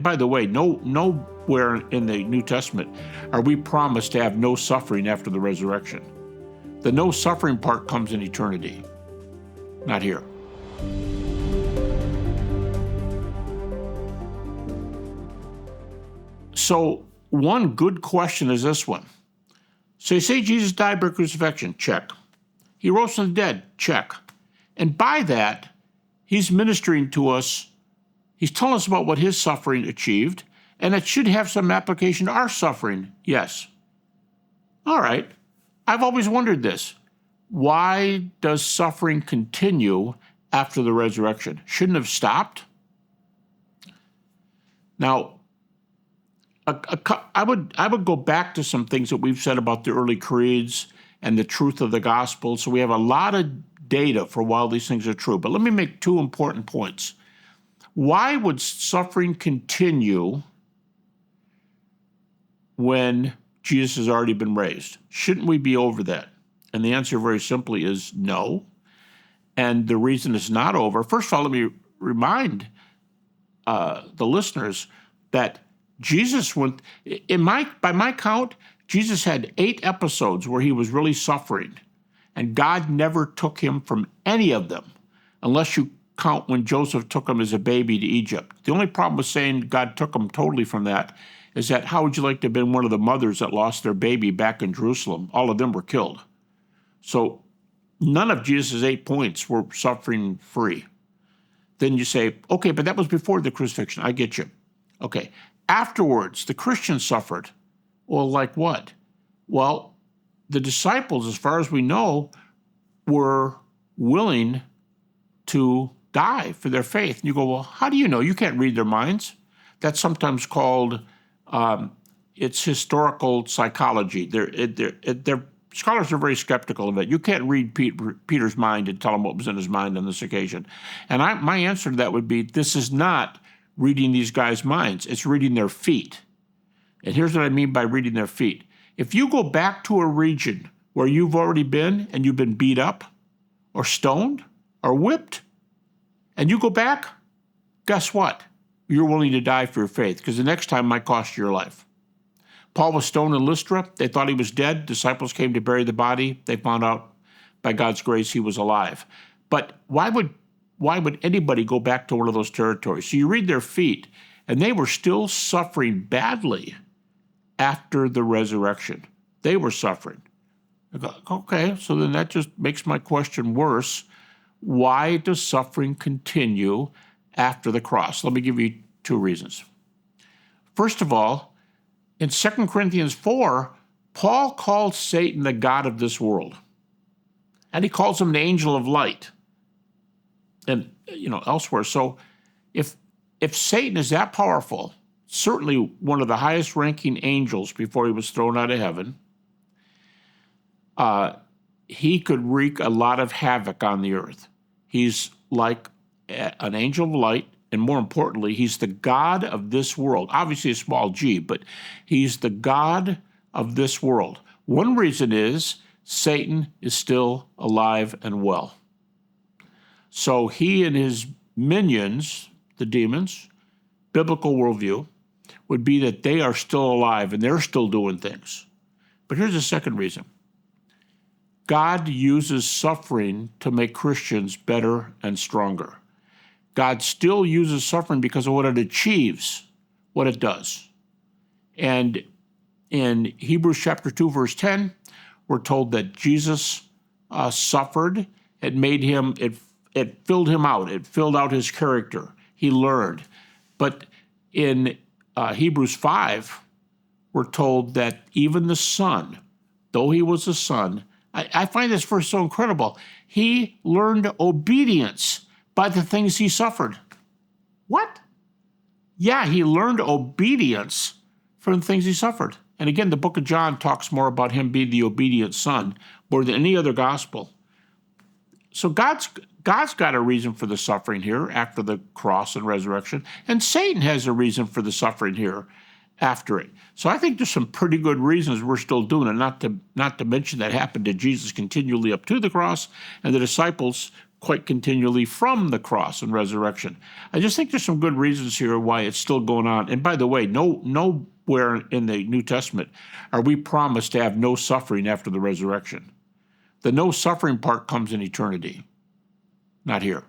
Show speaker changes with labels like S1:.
S1: By the way, nowhere in the New Testament are we promised to have no suffering after the resurrection. The no suffering part comes in eternity, not here. So one good question is this one. So you say Jesus died by crucifixion, check. He rose from the dead, check. And by that, he's ministering to us. He's telling us about what his suffering achieved, and it should have some application to our suffering, yes. All right, I've always wondered this. Why does suffering continue after the resurrection? Shouldn't have stopped? Now, I would go back to some things that we've said about the early creeds and the truth of the gospel. So we have a lot of data for why these things are true. But let me make two important points. Why would suffering continue when Jesus has already been raised? Shouldn't we be over that? And the answer very simply is no. And the reason it's not over, first of all, let me remind the listeners that Jesus went, by my count, Jesus had 8 episodes where he was really suffering, and God never took him from any of them, unless you count when Joseph took him as a baby to Egypt. The only problem with saying God took him totally from that is that how would you like to have been one of the mothers that lost their baby back in Jerusalem? All of them were killed. So none of Jesus' 8 points were suffering free. Then you say, okay, but that was before the crucifixion. I get you. Okay. Afterwards, the Christians suffered. Well, like what? Well, the disciples, as far as we know, were willing to die for their faith. And you go, well, how do you know? You can't read their minds. That's sometimes called, it's historical psychology. They're scholars are very skeptical of it. You can't read Peter's mind and tell him what was in his mind on this occasion. And my answer to that would be, this is not reading these guys' minds. It's reading their feet. And here's what I mean by reading their feet. If you go back to a region where you've already been and you've been beat up or stoned or whipped, and you go back, guess what? You're willing to die for your faith, because the next time might cost you your life. Paul was stoned in Lystra. They thought he was dead. Disciples came to bury the body. They found out, by God's grace, he was alive. But why would anybody go back to one of those territories? So you read their feet, and they were still suffering badly after the resurrection. They were suffering. I go, okay, so then that just makes my question worse. Why does suffering continue after the cross? Let me give you 2 reasons. First of all, in 2 Corinthians 4, Paul calls Satan the god of this world. And he calls him the angel of light. And, elsewhere. So if Satan is that powerful, certainly one of the highest ranking angels before he was thrown out of heaven, he could wreak a lot of havoc on the earth. He's like an angel of light, and more importantly, he's the god of this world. Obviously a small g, but he's the god of this world. One reason is Satan is still alive and well. So he and his minions, the demons, biblical worldview, would be that they are still alive and they're still doing things. But here's the second reason. God uses suffering to make Christians better and stronger. God still uses suffering because of what it achieves, what it does. And in Hebrews chapter 2, verse 10, we're told that Jesus suffered. It made him, it filled him out. It filled out his character. He learned. But in Hebrews 5, we're told that even the Son, though he was a son, I find this verse so incredible. He learned obedience by the things he suffered. What? Yeah, he learned obedience from the things he suffered. And again, the book of John talks more about him being the obedient son more than any other gospel. So God's got a reason for the suffering here after the cross and resurrection, and Satan has a reason for the suffering here after it. So I think there's some pretty good reasons we're still doing it, not to mention that happened to Jesus continually up to the cross, and the disciples quite continually from the cross and resurrection. I just think there's some good reasons here why it's still going on. And by the way, nowhere in the New Testament are we promised to have no suffering after the resurrection. The no suffering part comes in eternity, not here.